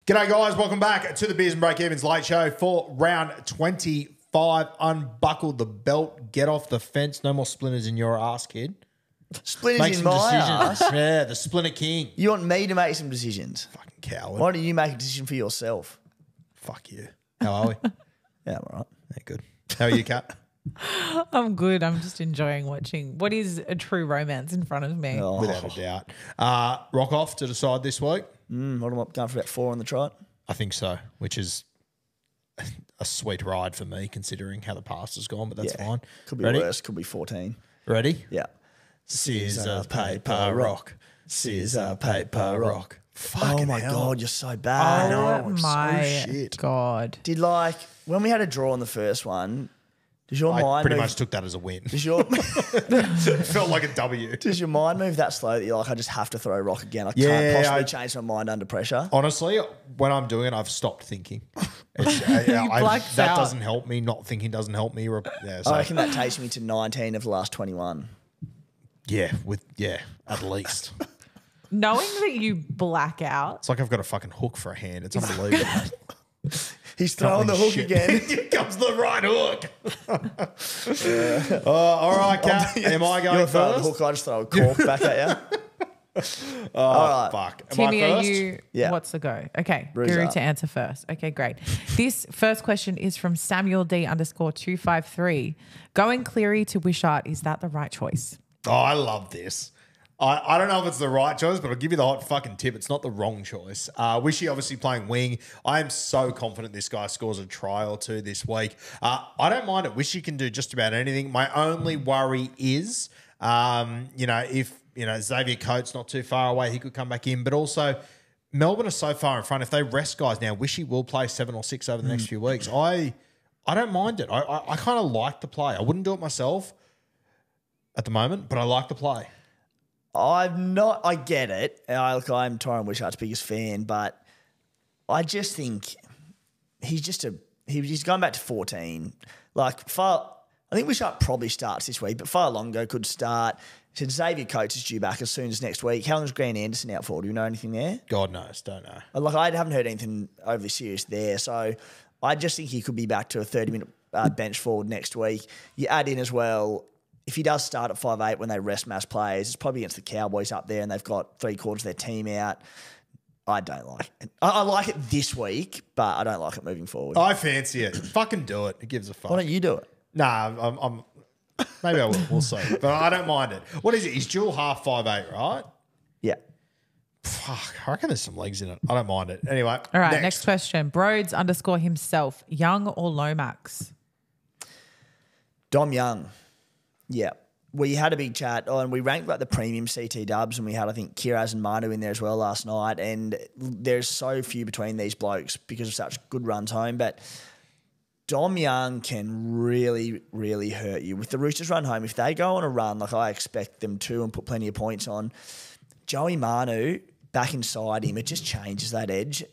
G'day, guys. Welcome back to the Beers Breakevens Late Show for round 25. Unbuckle the belt. Get off the fence. No more splinters in your ass, kid. Splinters Make in some my decisions. ass? Yeah, the Splinter King. You want me to make some decisions? Fucking coward. Why don't you make a decision for yourself? Fuck you. How are we? Yeah, I'm all right. Yeah, good. How are you, Kat? I'm good. I'm just enjoying watching what is a true romance in front of me. Oh. Without a doubt. Rock off to decide this week? What am I going for about 4 on the trot? I think so, which is a sweet ride for me considering how the past has gone, but that's fine. Could be Ready? worse. Could be 14. Ready? Yeah. Scissor, paper, rock. Scissor, paper, rock. Fucking Oh my hell. God, you're so bad. Oh so my shit. God. Did when we had a draw on the first one, does your I mind pretty move, much took that as a win. does your It felt like a W. does your mind move that slow that you're like, I just have to throw a rock again? I Yeah, can't possibly I- change my mind under pressure. Honestly, when I'm doing it, I've stopped thinking. blacked that out. doesn't help me. Not thinking doesn't help me. Yeah, so, I reckon that takes me to 19 of the last 21. at least. Knowing that you black out. It's like I've got a fucking hook for a hand. It's unbelievable. He's throwing the hook Shit. again. Here comes the right hook. All right, Kat. Am I going You're throwing the first? hook, I just throw a cork back at you. Oh, fuck. Am Timmy, I are first? you? Yeah. What's the go? Okay, Bruise Guru up. to answer first. Okay, great. This first question is from Samuel D_253. Going Cleary to Wishart, is that the right choice? Oh, I love this. I don't know if it's the right choice, but I'll give you the hot fucking tip. It's not the wrong choice. Wishy obviously playing wing. I am so confident this guy scores a try or two this week. I don't mind it. Wishy can do just about anything. My only worry is, if Xavier Coates not too far away, he could come back in. But also, Melbourne are so far in front. If they rest guys now, Wishy will play 7 or 6 over the next few weeks. I don't mind it. I kind of like the play. I wouldn't do it myself at the moment, but I like the play. I get it. I'm Tyron Wishart's biggest fan, but I just think he's gone back to 14. I think Wishart probably starts this week, but Farlongo could start. So Xavier Coates is due back as soon as next week. How long is Grant Anderson out for? Do you know anything there? God knows, don't know. I haven't heard anything overly serious there. So I just think he could be back to a 30-minute bench forward next week. You add in as well, if he does start at 5'8" when they rest mass players, it's probably against the Cowboys up there and they've got 3/4 of their team out. I don't like it. I like it this week, but I don't like it moving forward. I fancy it. Fucking do it. It gives a fuck. Why don't you do it? Nah, I'm maybe I will. We'll see. But I don't mind it. What is it? He's dual half 5'8", right? Yeah. Fuck, I reckon there's some legs in it. I don't mind it. Anyway. All right, next question. Broads_himself, Young or Lomax? Dom Young. Yeah. We had a big chat and we ranked the premium CT dubs and we had, I think, Kiraz and Manu in there as well last night, and there's so few between these blokes because of such good runs home. But Dom Young can really, really hurt you. With the Roosters run home, if they go on a run like I expect them to and put plenty of points on, Joey Manu back inside him, it just changes that edge.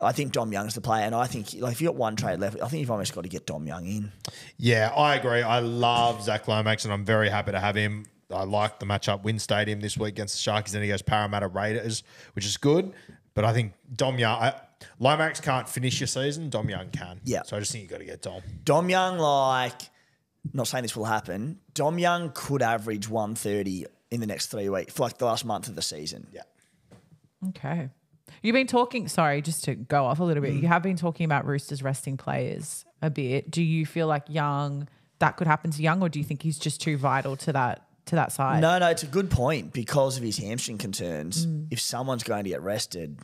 I think Dom Young's the player, and I think if you've got one trade left, I think you've almost got to get Dom Young in. Yeah, I agree. I love Zach Lomax, and I'm very happy to have him. I like the matchup, Win Stadium this week against the Sharkies, then he goes Parramatta Raiders, which is good. But I think Dom Young, Lomax can't finish your season. Dom Young can. Yeah. So I just think you've got to get Dom. Dom Young, not saying this will happen, Dom Young could average 130 in the next 3 weeks, for the last month of the season. Yeah. Okay. You've been talking, sorry, just to go off a little bit, you have been talking about Roosters resting players a bit. Do you feel like Young, that could happen to Young, or do you think he's just too vital to that side? No, it's a good point because of his hamstring concerns. If someone's going to get rested,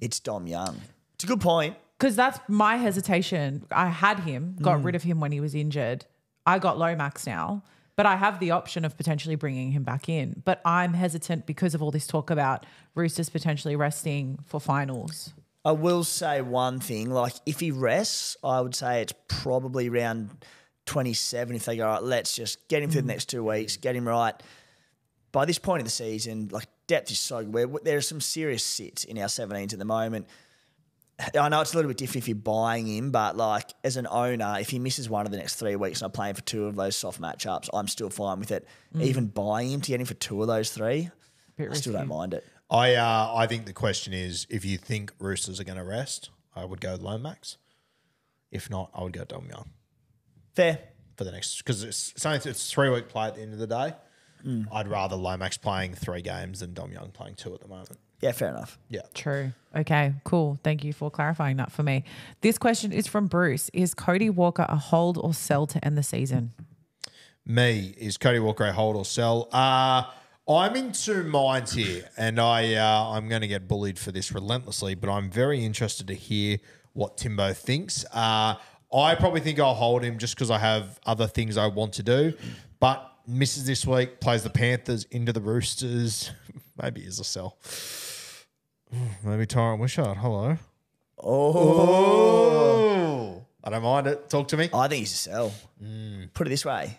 it's Dom Young. It's a good point. Because that's my hesitation. I had him, got rid of him when he was injured. I got Lomax now, but I have the option of potentially bringing him back in. But I'm hesitant because of all this talk about Roosters potentially resting for finals. I will say one thing, if he rests, I would say it's probably around 27 if they go, all right, let's just get him through the next 2 weeks, get him right. By this point of the season, depth is so good. There are some serious sits in our 17s at the moment. I know it's a little bit different if you're buying him, but as an owner, if he misses one of the next 3 weeks and I'm playing for 2 of those soft matchups, I'm still fine with it. Even buying him to get him for 2 of those 3, I still don't mind it. I think the question is, if you think Roosters are going to rest, I would go Lomax. If not, I would go Dom Young. Fair. For the next, because it's 3-week play at the end of the day. I'd rather Lomax playing 3 games than Dom Young playing 2 at the moment. Yeah, fair enough. Yeah. True. Okay, cool. Thank you for clarifying that for me. This question is from Bruce. Is Cody Walker a hold or sell to end the season? Me, is Cody Walker a hold or sell? I'm in 2 minds here, and I'm going to get bullied for this relentlessly, but I'm very interested to hear what Timbo thinks. I probably think I'll hold him just because I have other things I want to do, but misses this week, plays the Panthers into the Roosters. Maybe is a sell. Maybe Tyron Wishart. Hello. Oh. I don't mind it. Talk to me. I think he's a sell. Put it this way.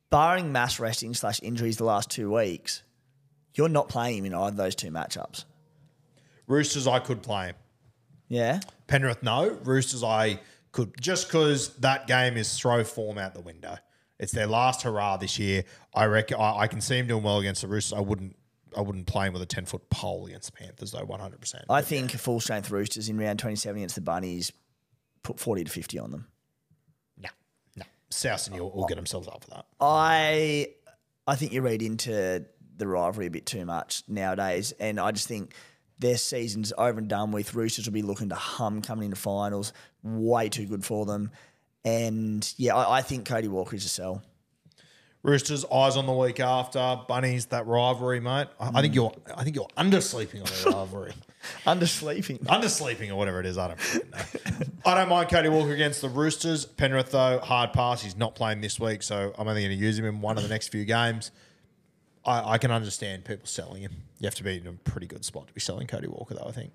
Barring mass resting / injuries the last 2 weeks, you're not playing him in either of those 2 matchups. Roosters, I could play him. Yeah? Penrith, no. Roosters, I could, just because that game is throw form out the window. It's their last hurrah this year. I reckon I can see him doing well against the Roosters. I wouldn't play him with a 10-foot pole against the Panthers, though, 100%. I think full-strength Roosters in round 27 against the Bunnies put 40 to 50 on them. No. South and will get themselves up for that. I think you read into the rivalry a bit too much nowadays, and I just think their season's over and done with. Roosters will be looking to hum coming into finals. Way too good for them. And, yeah, I think Cody Walker is a sell. Roosters, eyes on the week after. Bunnies, that rivalry, mate. I think you're undersleeping on the rivalry. Undersleeping or whatever it is. I don't know. I don't mind Cody Walker against the Roosters. Penrith, though, hard pass. He's not playing this week, so I'm only going to use him in one of the next few games. I can understand people selling him. You have to be in a pretty good spot to be selling Cody Walker, though, I think.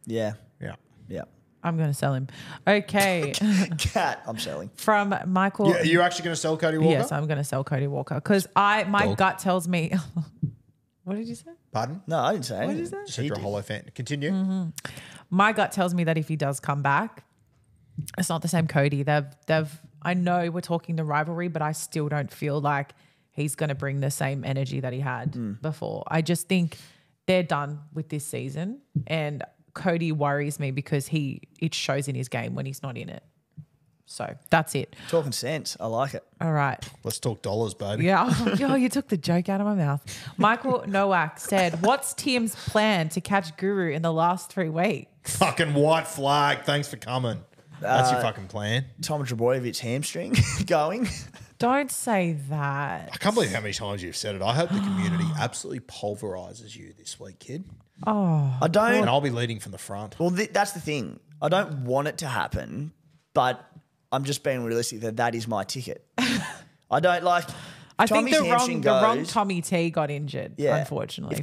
Yeah. Yeah. I'm going to sell him. Okay. Cat, I'm selling. From Michael. Yeah, are you actually going to sell Cody Walker? Yes, I'm going to sell Cody Walker because my gut tells me. What did you say? Pardon? No, I didn't say anything. What did you say? Just said you're a hollow fan. Continue. My gut tells me that if he does come back, it's not the same Cody. I know we're talking the rivalry, but I still don't feel like he's going to bring the same energy that he had before. I just think they're done with this season, and Cody worries me because it shows in his game when he's not in it. So that's it. Talking sense. I like it. All right. Let's talk dollars, baby. Yeah. Oh, you took the joke out of my mouth. Michael Nowak said, what's Tim's plan to catch Guru in the last 3 weeks? Fucking white flag. Thanks for coming. That's your fucking plan. Tom Trebojevic hamstring going. Don't say that. I can't believe how many times you've said it. I hope the community absolutely pulverizes you this week, kid. Oh. I don't. And I'll be leading from the front. Well, that's the thing. I don't want it to happen, but I'm just being realistic that is my ticket. I don't like. I think Tommy's the hamstring wrong Tommy T got injured, unfortunately.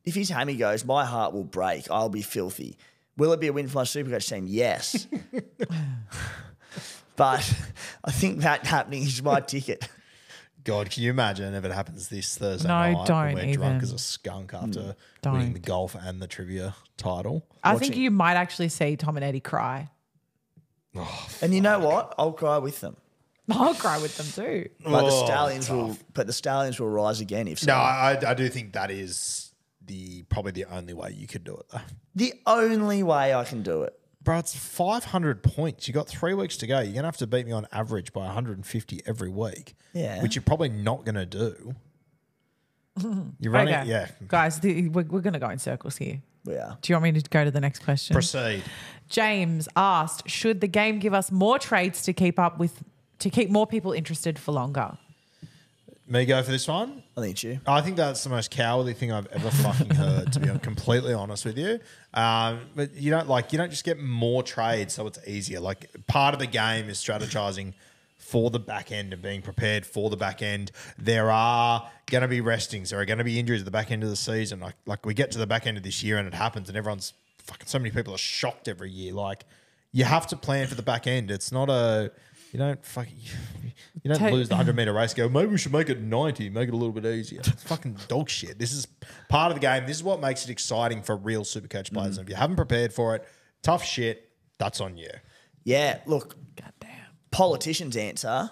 If his hammy goes, my heart will break. I'll be filthy. Will it be a win for my Supercoach team? Yes. But I think that happening is my ticket. God, can you imagine if it happens this Thursday No, night don't when we're drunk even. as a skunk after Don't. winning the golf and the trivia title? I think you might actually see Tom and Eddie cry. And you know what? I'll cry with them. I'll cry with them too. But the Stallions will rise again if so. No, I do think that is probably the only way you could do it, though. The only way I can do it. Bro, it's 500 points. You got 3 weeks to go. You're going to have to beat me on average by 150 every week. Yeah. Which you're probably not going to do. You're running, Okay. yeah. Guys, we're going to go in circles here. Yeah. Do you want me to go to the next question? Proceed. James asked, should the game give us more trades to keep more people interested for longer? Me go for this one? I think it's you. I think that's the most cowardly thing I've ever fucking heard, to be completely honest with you. But you don't just get more trades so it's easier. Like, part of the game is strategizing for the back end and being prepared for the back end. There are going to be restings. There are going to be injuries at the back end of the season. Like we get to the back end of this year and it happens and everyone's fucking, so many people are shocked every year. Like, you have to plan for the back end. It's not you don't lose the 100-meter race. Go, maybe we should make it 90, make it a little bit easier. It's fucking dog shit. This is part of the game. This is what makes it exciting for real Supercoach players. And if you haven't prepared for it, tough shit, that's on you. Yeah, look, Goddamn. politicians' answer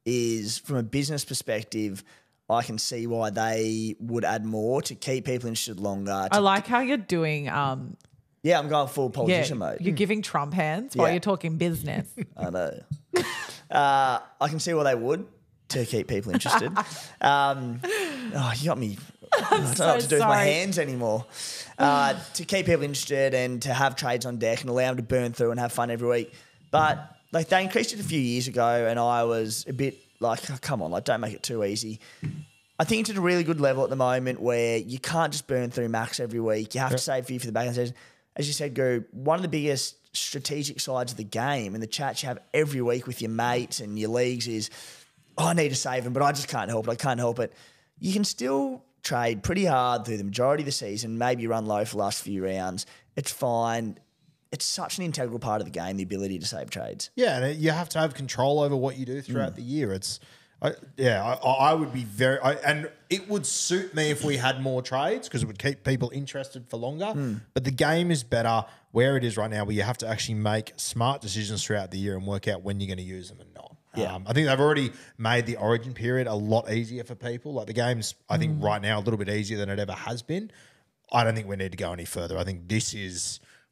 is, from a business perspective, I can see why they would add more to keep people interested longer. I like how you're doing. Yeah, I'm going full politician mode. You're giving Trump hands while Yeah. you're talking business. I know. I can see why they would to keep people interested. You got me. I don't know what to do with my hands anymore. To keep people interested and to have trades on deck and allow them to burn through and have fun every week. But like they increased it a few years ago, and I was a bit like, oh, come on, like don't make it too easy. I think it's at a really good level at the moment where you can't just burn through max every week. You have to save for the back end season. As you said, Guru, one of the biggest strategic sides of the game and the chats you have every week with your mates and your leagues is, I need to save them, but I just can't help it. I can't help it. You can still trade pretty hard through the majority of the season, maybe run low for the last few rounds. It's fine. It's such an integral part of the game, the ability to save trades. Yeah, and you have to have control over what you do throughout the year. I would be and it would suit me if we had more trades because it would keep people interested for longer. But the game is better where it is right now, where you have to actually make smart decisions throughout the year and work out when you're going to use them and not. Yeah. I think they've already made the origin period a lot easier for people. Like the game's, I think right now, a little bit easier than it ever has been. I don't think we need to go any further. I think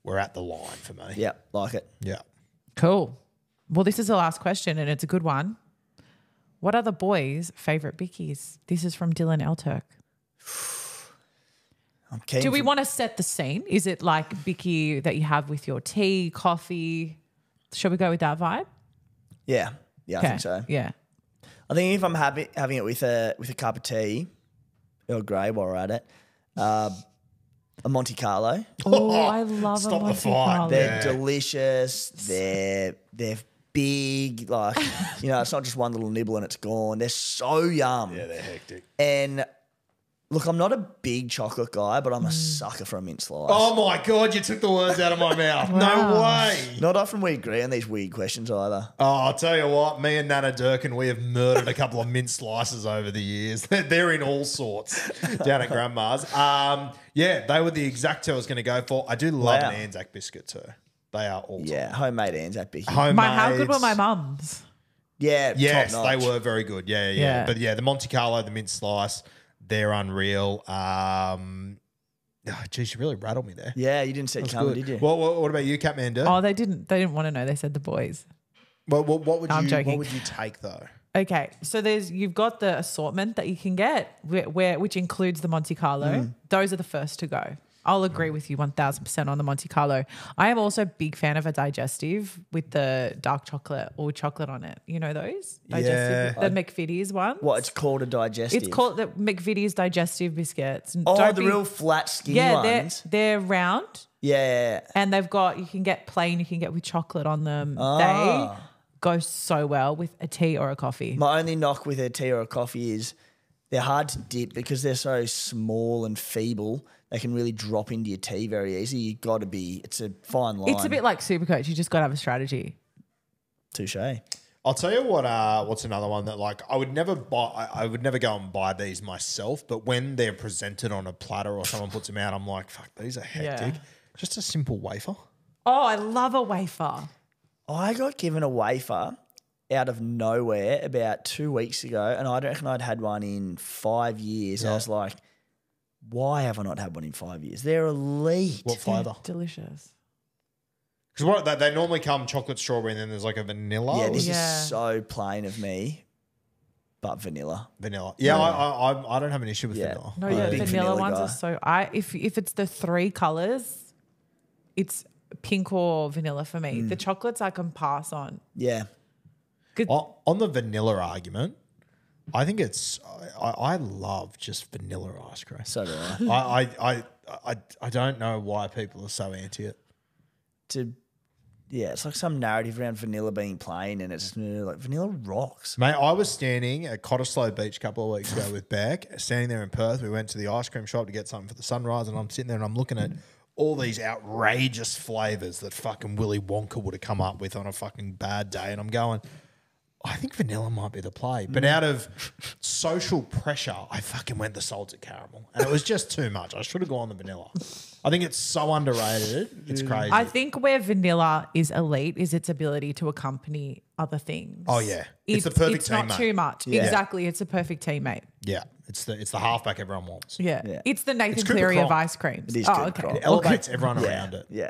we're at the line for me. Yeah, like it. Yeah. Cool. Well, this is the last question, and it's a good one. What are the boys' favourite bickies? This is from Dylan Elturk. I'm keen. Do we want to set the scene? Is it like bicky that you have with your tea, coffee? Shall we go with that vibe? Yeah, I think so. Yeah. I think if I'm having it with a cup of tea, Earl Grey while we're at it, a Monte Carlo. Oh, I love Stop a the Monte fight. Carlo. They're delicious. They're big. Like, it's not just one little nibble and it's gone. They're so yum. Yeah, they're hectic. And look, I'm not a big chocolate guy, but I'm a sucker for a mint slice. Oh my God, you took the words out of my mouth. No Wow. way. Not often we agree on these weird questions either. Oh, I'll tell you what, me and Nana Durkin, we have murdered a couple of mint slices over the years. They're in all sorts down at Grandma's. Yeah, they were the exact two I was going to go for. I do love Wow. an Anzac biscuit too. They are all Yeah, homemade Anzac Bicky. How good were my mums? Yeah, Yes, top they notch. were very good. Yeah. But yeah, the Monte Carlo, the mint slice, they're unreal. Geez, you really rattled me there. Yeah, you didn't see it coming, Good. did you? What about you, Catman? Oh, they didn't want to know. They said the boys. What would I'm joking. What would you take though? Okay, so you've got the assortment that you can get, which includes the Monte Carlo. Those are the first to go. I'll agree with you 1,000% on the Monte Carlo. I am also a big fan of a digestive with the dark chocolate or chocolate on it. You know those? Digestive, the McVitie's one. What, it's called a digestive? It's called the McVitie's digestive biscuits. Oh, Don't the be- real flat, skinny yeah, ones. they're round Yeah. and you can get plain, you can get with chocolate on them. Ah. They go so well with a tea or a coffee. My only knock with a tea or a coffee is they're hard to dip because they're so small and feeble. They can really drop into your tea very easy. It's a fine line. It's a bit like Supercoach. You just got to have a strategy. Touche. I'll tell you what's another one that like I would never buy. I would never go and buy these myself. But when they're presented on a platter or someone puts them out, I'm like, fuck, these are hectic. Yeah. Just a simple wafer. Oh, I love a wafer. I got given a wafer out of nowhere about 2 weeks ago, and I don't reckon I'd had one in 5 years. Yeah. I was like, why have I not had one in 5 years? They're elite. What flavour? Delicious. Because they normally come chocolate strawberry and then there's like a vanilla. Yeah, or this Yeah. is so plain of me, but vanilla. vanilla. Yeah, I don't have an issue with vanilla. No, I'm a yeah, big vanilla vanilla ones guy. are so. If it's the three colors, it's pink or vanilla for me. The chocolates I can pass on. Yeah. Good. On the vanilla argument, I think I love just vanilla ice cream. So do I. I don't know why people are so anti it. It's like some narrative around vanilla being plain, and it's just like vanilla rocks. Mate, I was standing at Cottesloe Beach a couple of weeks ago with Beck, standing there in Perth. We went to the ice cream shop to get something for the sunrise, and I'm sitting there and I'm looking at all these outrageous flavours that fucking Willy Wonka would have come up with on a fucking bad day. And I'm going, I think vanilla might be the play. But out of social pressure, I fucking went the salted caramel. And it was just too much. I should have gone the vanilla. I think it's so underrated. It's crazy. I think where vanilla is elite is its ability to accompany other things. Oh, yeah. It's the perfect It's not teammate. too much. Yeah. Exactly. It's a perfect teammate. Yeah. It's the halfback everyone wants. Yeah. Yeah. It's the Nathan It's Cooper Cleary of Cronk. ice creams. It is Oh, Cooper okay. Cronk. It elevates everyone around it. Yeah.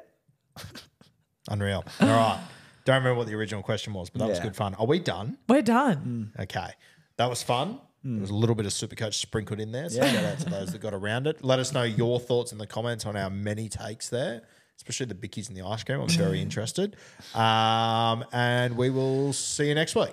Unreal. All right. Don't remember what the original question was, but that was Yeah. good fun. Are we done? We're done. Okay. That was fun. There was a little bit of Supercoach sprinkled in there. So shout out to those that got around it. Let us know your thoughts in the comments on our many takes there, especially the bickies and the ice cream. I'm very interested. And we will see you next week.